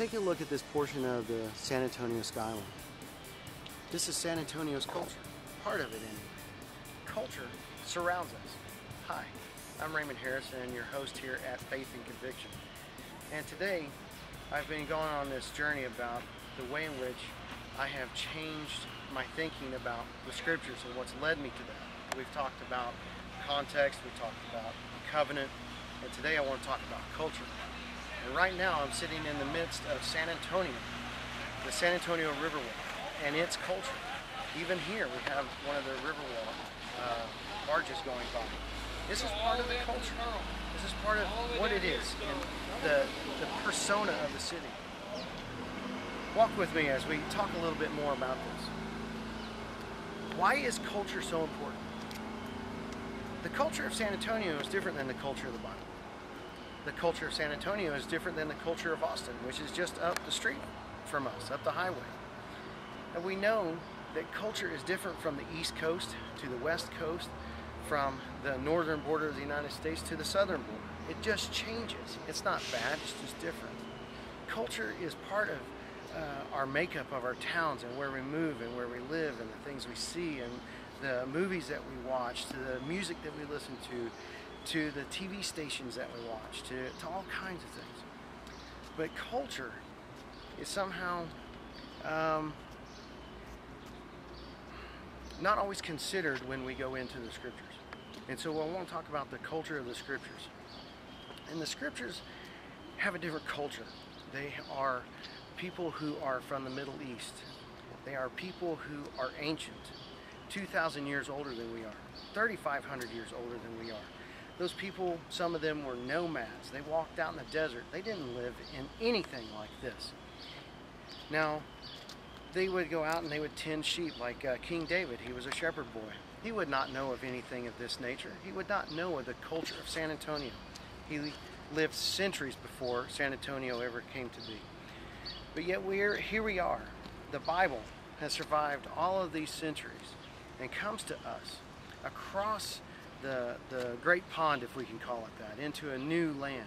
Take a look at this portion of the San Antonio skyline. This is San Antonio's culture, part of it anyway. Culture surrounds us. Hi, I'm Raymond Harrison, your host here at Faith and Conviction. And today, I've been going on this journey about the way in which I have changed my thinking about the scriptures and what's led me to that. We've talked about context, we talked about covenant, and today I want to talk about culture. And right now I'm sitting in the midst of San Antonio, the San Antonio Riverwalk, and its culture. Even here we have one of the Riverwalk barges going by. This is part of the culture. This is part of what it is and the persona of the city. Walk with me as we talk a little bit more about this. Why is culture so important? The culture of San Antonio is different than the culture of the Bible. The culture of San Antonio is different than the culture of Austin, which is just up the street from us, up the highway. And we know that culture is different from the East Coast to the West Coast, from the northern border of the United States to the southern border. It just changes. It's not bad, it's just different. Culture is part of our makeup of our towns and where we move and where we live and the things we see and the movies that we watch, to the music that we listen to the TV stations that we watch, to all kinds of things. But culture is somehow not always considered when we go into the scriptures. And so I want to talk about the culture of the scriptures. And the scriptures have a different culture. They are people who are from the Middle East. They are people who are ancient, 2,000 years older than we are, 3,500 years older than we are. Those people, some of them were nomads. They walked out in the desert. They didn't live in anything like this. Now, they would go out and they would tend sheep like King David. He was a shepherd boy. He would not know of anything of this nature. He would not know of the culture of San Antonio. He lived centuries before San Antonio ever came to be. But yet here we are. The Bible has survived all of these centuries and comes to us across the great pond, if we can call it that, into a new land.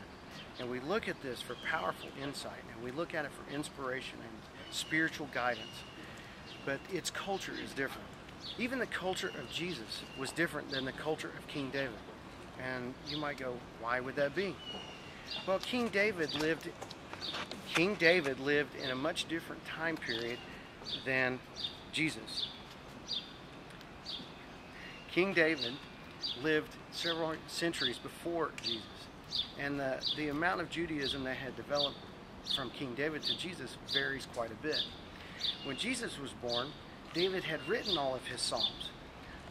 And we look at this for powerful insight, and we look at it for inspiration and spiritual guidance. But its culture is different. Even the culture of Jesus was different than the culture of King David. And you might go, why would that be? Well, King David lived in a much different time period than Jesus. King David lived several centuries before Jesus. And the amount of Judaism that had developed from King David to Jesus varies quite a bit. When Jesus was born, David had written all of his Psalms.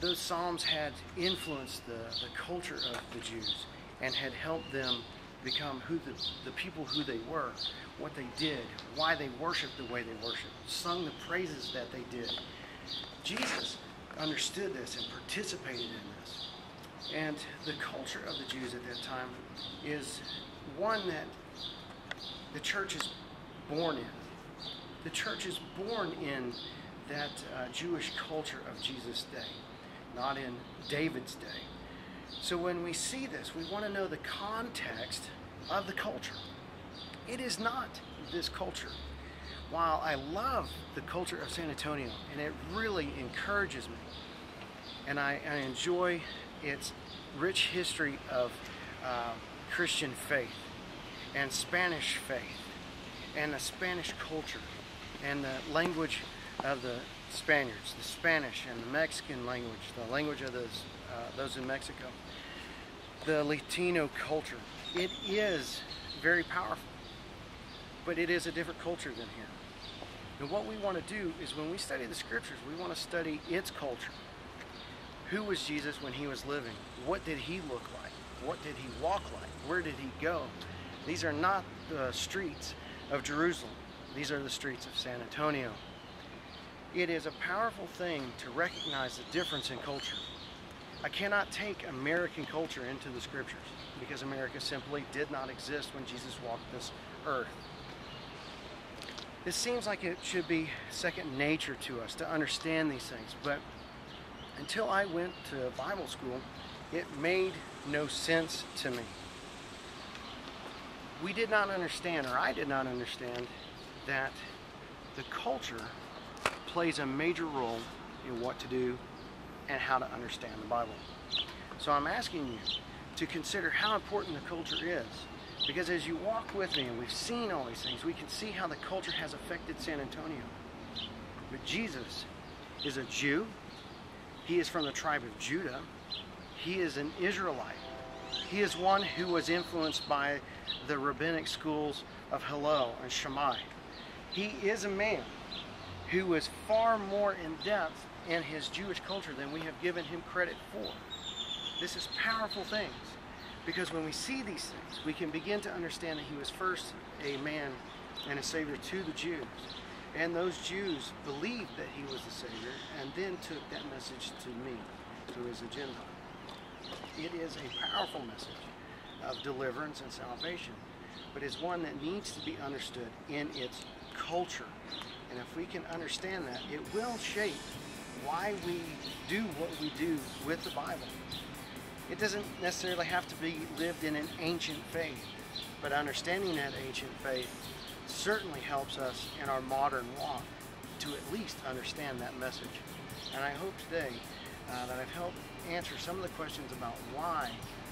Those Psalms had influenced the culture of the Jews and had helped them become the people who they were, what they did, why they worshiped the way they worshiped, sung the praises that they did. Jesus understood this and participated in this. And the culture of the Jews at that time is one that the church is born in. The church is born in that Jewish culture of Jesus' day, not in David's day. So when we see this, we want to know the context of the culture. It is not this culture. While I love the culture of San Antonio, and it really encourages me, and I enjoy its rich history of Christian faith and Spanish faith and the Spanish culture and the language of the Spaniards, the Spanish and the Mexican language, the language of those in Mexico, the Latino culture. It is very powerful, but it is a different culture than here. And what we want to do is when we study the scriptures, we want to study its culture. Who was Jesus when he was living? What did he look like? What did he walk like? Where did he go? These are not the streets of Jerusalem. These are the streets of San Antonio. It is a powerful thing to recognize the difference in culture. I cannot take American culture into the scriptures because America simply did not exist when Jesus walked this earth. It seems like it should be second nature to us to understand these things, but until I went to Bible school, it made no sense to me. We did not understand, or I did not understand, that the culture plays a major role in what to do and how to understand the Bible. So I'm asking you to consider how important the culture is, because as you walk with me and we've seen all these things, we can see how the culture has affected San Antonio. But Jesus is a Jew. He is from the tribe of Judah. He is an Israelite. He is one who was influenced by the rabbinic schools of Hillel and Shammai. He is a man who was far more in depth in his Jewish culture than we have given him credit for. This is powerful things, because when we see these things, we can begin to understand that he was first a man and a savior to the Jews. And those Jews believed that he was the Savior and then took that message to me, who is a Gentile. It is a powerful message of deliverance and salvation, but it's one that needs to be understood in its culture. And if we can understand that, it will shape why we do what we do with the Bible. It doesn't necessarily have to be lived in an ancient faith, but understanding that ancient faith certainly helps us in our modern walk to at least understand that message. And I hope today that I've helped answer some of the questions about why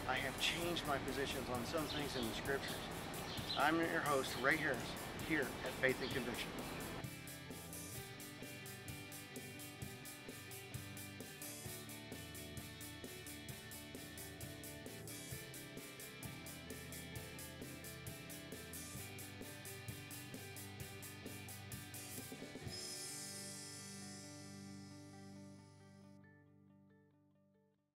I have changed my positions on some things in the scriptures. I'm your host, Ray Harris, here at Faith and Conviction.